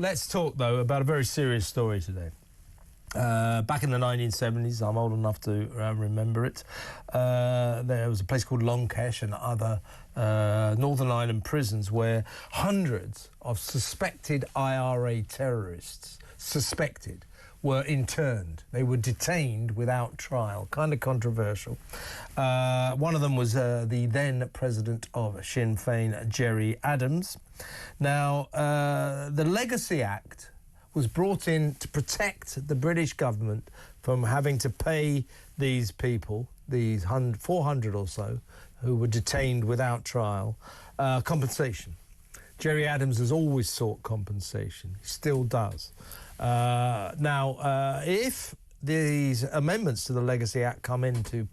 Let's talk, though, about a very serious story today. Back in the 1970s, I'm old enough to remember it, there was a place called Longkesh and other Northern Ireland prisons where hundreds of suspected IRA terrorists, were interned. They were detained without trial. Kind of controversial. One of them was the then president of Sinn Féin, Gerry Adams. Now, the Legacy Act was brought in to protect the British government from having to pay these people, these 400 or so, who were detained without trial, compensation. Gerry Adams has always sought compensation. He still does. Now, if these amendments to the Legacy Act come into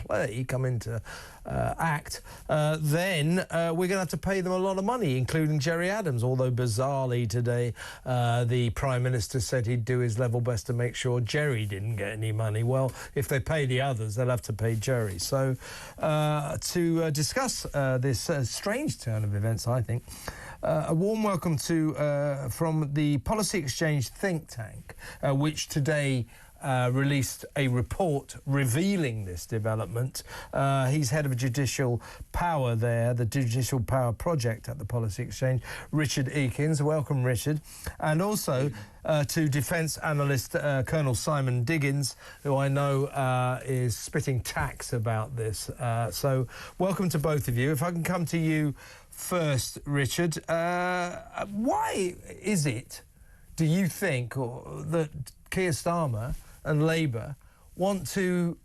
act, then we're going to have to pay them a lot of money, including Gerry Adams, although bizarrely today the Prime Minister said he'd do his level best to make sure Gerry didn't get any money. Well, if they pay the others, they'll have to pay Gerry. So to discuss this strange turn of events, I think, a warm welcome to from the Policy Exchange think tank, which today released a report revealing this development. He's head of judicial power there, the Judicial Power Project at the Policy Exchange, Richard Eakins. Welcome, Richard. And also to defence analyst Colonel Simon Diggins, who I know is spitting tacks about this. So welcome to both of you. If I can come to you first, Richard, why is it, do you think, that Keir Starmer and Labour want to,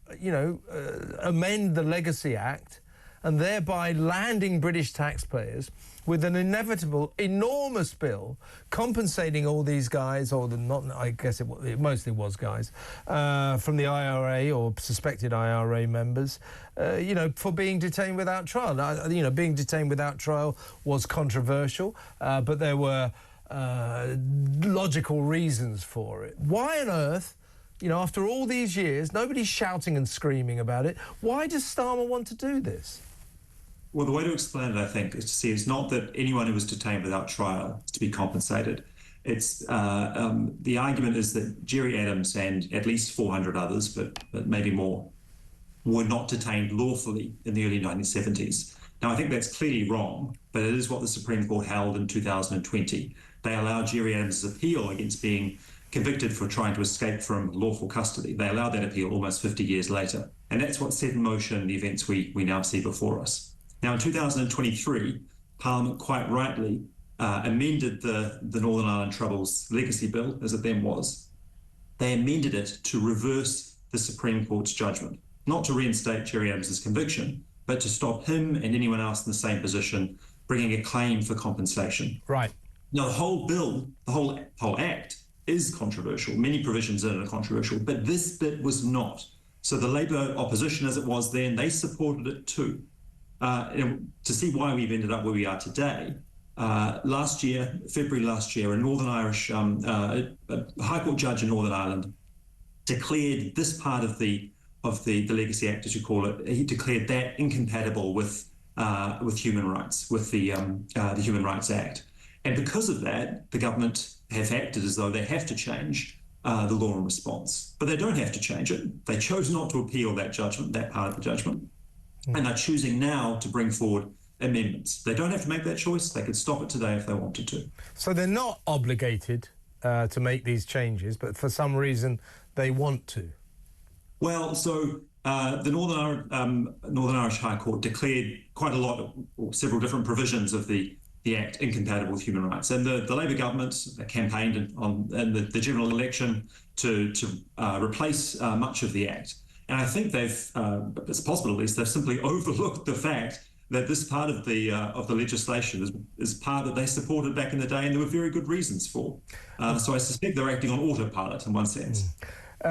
amend the Legacy Act and thereby landing British taxpayers with an inevitable, enormous bill compensating all these guys, or I guess it mostly was guys, from the IRA or suspected IRA members, for being detained without trial. Now, being detained without trial was controversial, but there were logical reasons for it. Why on earth, after all these years, nobody's shouting and screaming about it, why does Starmer want to do this? Well, the way to explain it, I think, is to see it's not that anyone who was detained without trial is to be compensated. It's the argument is that Gerry Adams and at least 400 others, but maybe more, were not detained lawfully in the early 1970s. Now, I think that's clearly wrong, but it is what the Supreme Court held in 2020. They allowed Gerry Adams' appeal against being convicted for trying to escape from lawful custody. They allowed that appeal almost 50 years later. And that's what set in motion the events we now see before us. Now, in 2023, Parliament quite rightly amended the Northern Ireland Troubles Legacy Bill, as it then was. They amended it to reverse the Supreme Court's judgment, not to reinstate Gerry Adams' conviction, but to stop him and anyone else in the same position bringing a claim for compensation. Right. Now, the whole bill, the whole act, is controversial. Many provisions in it are controversial, but this bit was not. So the Labour opposition, as it was then, they supported it too. To see why we've ended up where we are today, February last year, a Northern Irish a High Court judge in Northern Ireland declared this part of the Legacy Act, as you call it. He declared that incompatible with human rights, with the Human Rights Act, and because of that, the government have acted as though they have to change the law in response, but they don't have to change it. They chose not to appeal that judgment, that part of the judgment. And they're choosing now to bring forward amendments. They don't have to make that choice. They could stop it today if they wanted to. So they're not obligated to make these changes, but for some reason they want to. Well, so the Northern Irish High Court declared quite a lot, or several different provisions of the Act incompatible with human rights. And the Labour government campaigned in the general election to replace much of the Act. And I think they've, it's possible at least, they've simply overlooked the fact that this part of the legislation is part that they supported back in the day, and there were very good reasons for. So I suspect they're acting on autopilot in one sense.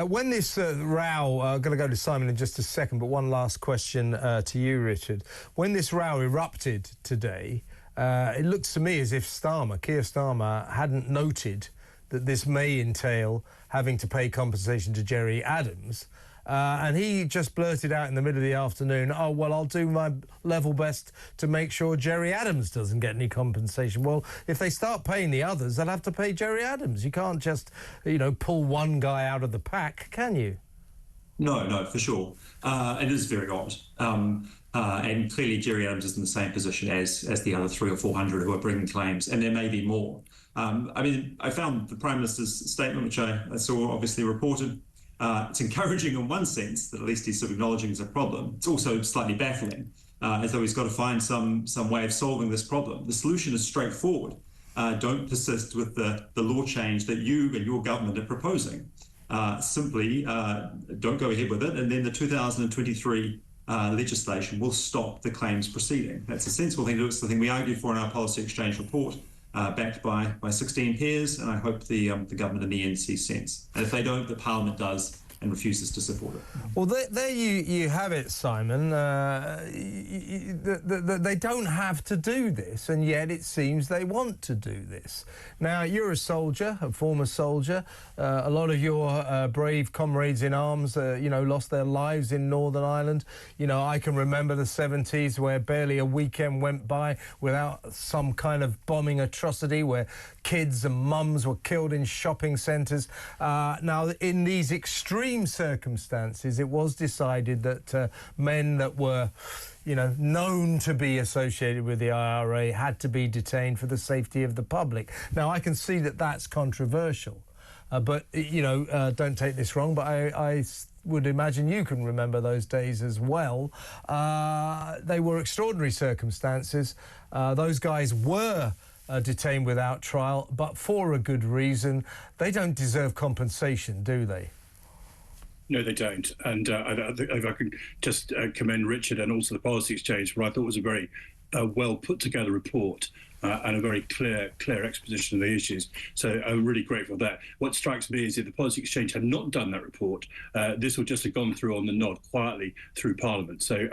When this row, I'm going to go to Simon in just a second, but one last question to you, Richard. When this row erupted today, it looks to me as if Keir Starmer, hadn't noted that this may entail having to pay compensation to Gerry Adams, And he just blurted out in the middle of the afternoon, oh, well, I'll do my level best to make sure Gerry Adams doesn't get any compensation. Well, if they start paying the others, they'll have to pay Gerry Adams. You can't just, pull one guy out of the pack, can you? No, for sure. It is very odd. And clearly Gerry Adams is in the same position as the other 300 or 400 who are bringing claims, and there may be more. I found the Prime Minister's statement, which I saw obviously reported. It's encouraging in one sense that at least he's sort of acknowledging it's a problem. It's also slightly baffling, as though he's got to find some way of solving this problem. The solution is straightforward. Don't persist with the law change that you and your government are proposing. Simply don't go ahead with it, and then the 2023 legislation will stop the claims proceeding. That's a sensible thing to do. It's the thing we argued for in our policy exchange report, backed by 16 peers, and I hope the government in the end sees sense. And if they don't, the Parliament does and refuses to support it. Well, there you have it, Simon. They don't have to do this, and yet it seems they want to do this. Now, you're a soldier, a former soldier. A lot of your brave comrades in arms, lost their lives in Northern Ireland. I can remember the 70s where barely a weekend went by without some kind of bombing atrocity where kids and mums were killed in shopping centres. Now, in these extreme circumstances, it was decided that men that were, known to be associated with the IRA had to be detained for the safety of the public. Now, I can see that that's controversial, but, don't take this wrong, but I would imagine you can remember those days as well. They were extraordinary circumstances. Those guys were detained without trial, but for a good reason. They don't deserve compensation, do they? No, they don't. And if I could just commend Richard and also the Policy Exchange, for I thought was a very well put together report and a very clear exposition of the issues. So I'm really grateful for that. What strikes me is if the Policy Exchange had not done that report, this would just have gone through on the nod quietly through Parliament. So,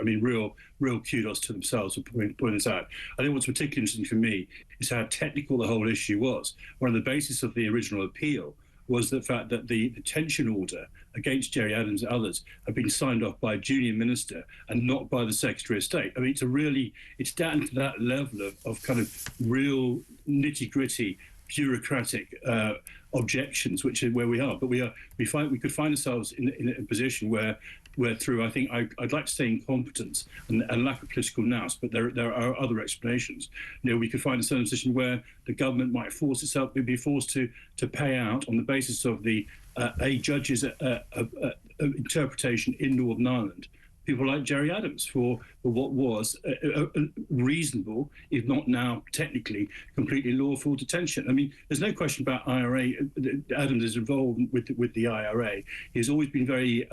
real kudos to themselves for pointing this out. I think what's particularly interesting for me is how technical the whole issue was. One of the basis of the original appeal was the fact that the detention order against Gerry Adams and others had been signed off by a junior minister and not by the Secretary of State. It's down to that level of kind of real nitty-gritty bureaucratic objections, which is where we are. But we could find ourselves in a position where through, I think, I'd like to say incompetence and lack of political nous, but there are other explanations. We could find ourselves in a position where the government might be forced to pay out on the basis of a judge's interpretation in Northern Ireland, people like Gerry Adams for what was a reasonable, if not now technically completely lawful detention. There's no question about IRA. Adams is involved with the IRA. He's always been very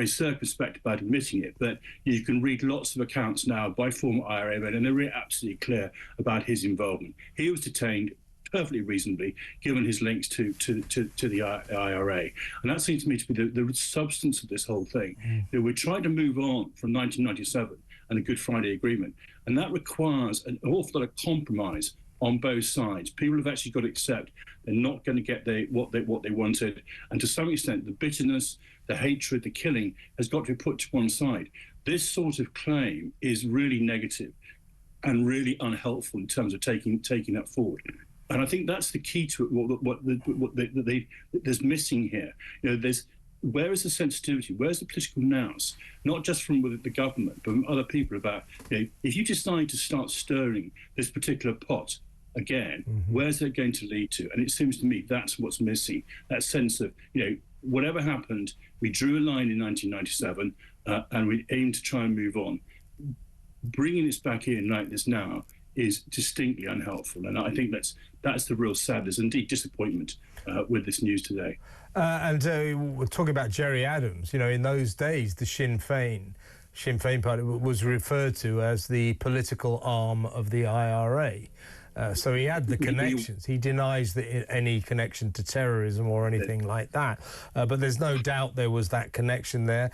circumspect about admitting it, but you can read lots of accounts now by former IRA men, and they're absolutely clear about his involvement. He was detained perfectly reasonably, given his links to the IRA. And that seems to me to be the substance of this whole thing. We're trying to move on from 1997 and the Good Friday Agreement, and that requires an awful lot of compromise on both sides. People have actually got to accept they're not going to get what they wanted, and to some extent the bitterness, the hatred, the killing has got to be put to one side. This sort of claim is really negative and really unhelpful in terms of taking that forward. And I think that's the key to it, what there's missing here. Where is the sensitivity? Where's the political nous? Not just from the government, but from other people about, if you decide to start stirring this particular pot again, where's it going to lead to? And it seems to me that's what's missing, that sense of, whatever happened, we drew a line in 1997 and we aimed to try and move on. Bringing this back in like this now is distinctly unhelpful, and I think that's the real sadness, indeed disappointment, with this news today. And we're talking about Gerry Adams. In those days, the Sinn Féin party was referred to as the political arm of the IRA. So he had the connections. He denies any connection to terrorism or anything like that. But there's no doubt there was that connection there.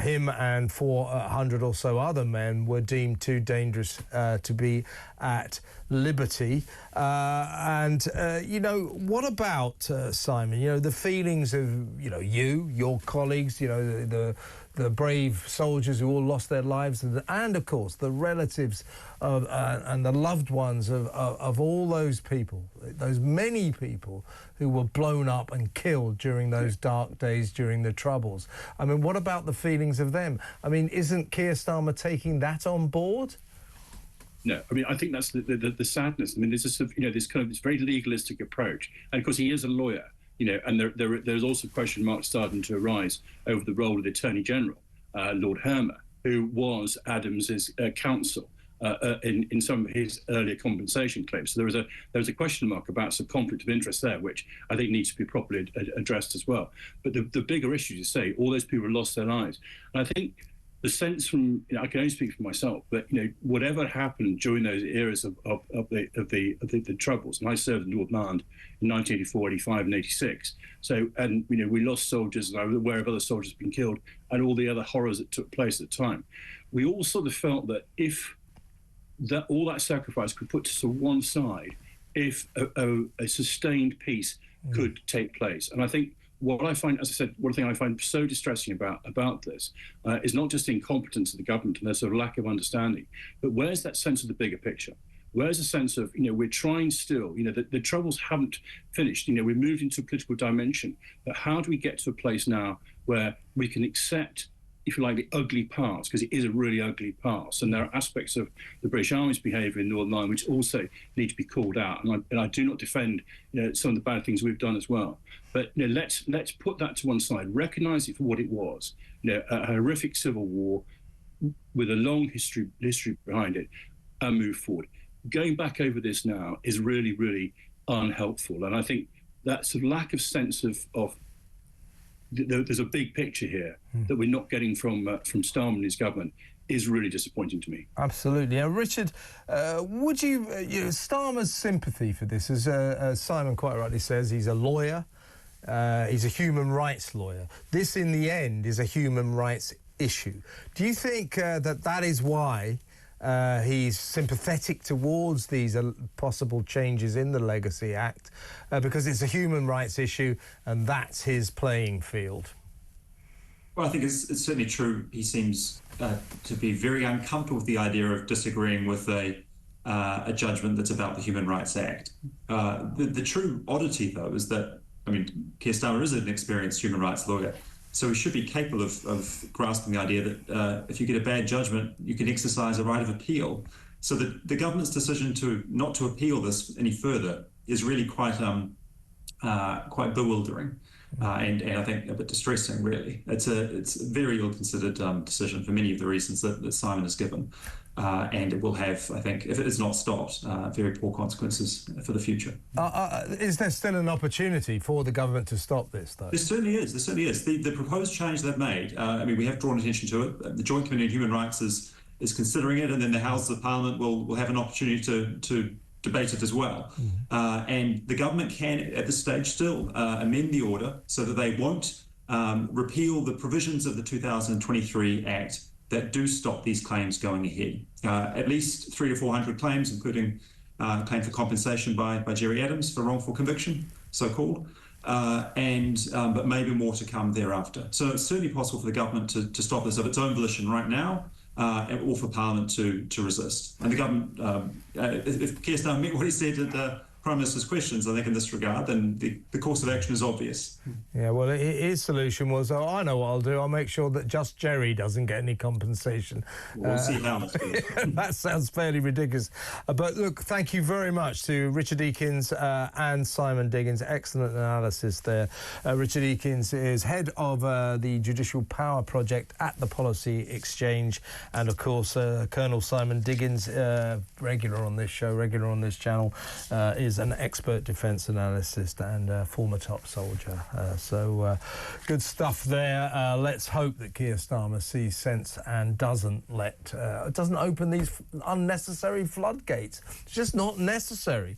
Him and 400 or so other men were deemed too dangerous to be at liberty. You know, what about, Simon, you know, the feelings of, you know, your colleagues, you know, the brave soldiers who all lost their lives, and of course the relatives of and the loved ones of all those people, those many people who were blown up and killed during those dark days during the Troubles. I mean, what about the feelings of them? I mean, isn't Keir Starmer taking that on board? No, I mean, I think that's the sadness. I mean, there's this kind of this very legalistic approach, and of course he is a lawyer. You know, and there's also question marks starting to arise over the role of the Attorney General, Lord Hermer, who was Adams's counsel in some of his earlier compensation claims. So there was a question mark about some conflict of interest there, which I think needs to be properly addressed as well. But the bigger issue, you say, all those people lost their lives, and I think the sense from, you know, I can only speak for myself, but, you know, whatever happened during those eras of the Troubles, and I served in Northern Ireland in 1984, 85 and 86. So, and, you know, we lost soldiers, and I was aware of other soldiers being killed and all the other horrors that took place at the time. We all sort of felt that if all that sacrifice could put to one side, if a sustained peace could take place. And I think what I find, as I said, one thing I find so distressing about this is not just the incompetence of the government and their sort of lack of understanding, but where's that sense of the bigger picture? Where's the sense of, you know, we're trying still, you know, the Troubles haven't finished, you know, we're moved into a political dimension, but how do we get to a place now where we can accept, if you like, the ugly parts, because it is a really ugly past, and there are aspects of the British Army's behaviour in Northern Ireland which also need to be called out. And I do not defend, you know, some of the bad things we've done as well. But, you know, let's put that to one side, recognise it for what it was, you know, a horrific civil war with a long history behind it, and move forward. Going back over this now is really, really unhelpful, and I think that sort of lack of sense of there's a big picture here that we're not getting from Starmer and his government is really disappointing to me. Absolutely. Richard, would you Starmer's sympathy for this, as Simon quite rightly says, he's a lawyer, he's a human rights lawyer. This, in the end, is a human rights issue. Do you think that is why he's sympathetic towards these possible changes in the Legacy Act, because it's a human rights issue and that's his playing field? Well, I think it's certainly true. He seems to be very uncomfortable with the idea of disagreeing with a judgment that's about the Human Rights Act. The true oddity, though, is that, I mean, Keir Starmer is an experienced human rights lawyer, so we should be capable of grasping the idea that if you get a bad judgment, you can exercise a right of appeal. So the government's decision not to appeal this any further is really quite bewildering, and I think a bit distressing, really. It's a very ill-considered decision for many of the reasons that Simon has given, and it will have, I think, if it is not stopped, very poor consequences for the future. Is there still an opportunity for the government to stop this, though? There certainly is. There certainly is. The proposed change they've made, I mean, we have drawn attention to it. The Joint Committee on Human Rights is considering it, and then the Houses of Parliament will have an opportunity to debate it as well. And the government can, at this stage, still amend the order so that they won't repeal the provisions of the 2023 Act that do stop these claims going ahead. At least 300 to 400 claims, including claim for compensation by Gerry Adams for wrongful conviction, so-called, but maybe more to come thereafter. So it's certainly possible for the government to stop this of its own volition right now, or for Parliament to resist. And the government, if Keir Starmer meant what he said at the Prime Minister's questions, I think, in this regard, then the course of action is obvious. Yeah, well, his solution was, I know what I'll do. I'll make sure that just Gerry doesn't get any compensation. We'll see how this goes. That sounds fairly ridiculous. But look, thank you very much to Richard Eakins and Simon Diggins. Excellent analysis there. Richard Eakins is head of the Judicial Power Project at the Policy Exchange. And, of course, Colonel Simon Diggins, regular on this show, regular on this channel, is an expert defence analyst and former top soldier. So good stuff there. Let's hope that Keir Starmer sees sense and doesn't open these unnecessary floodgates. It's just not necessary.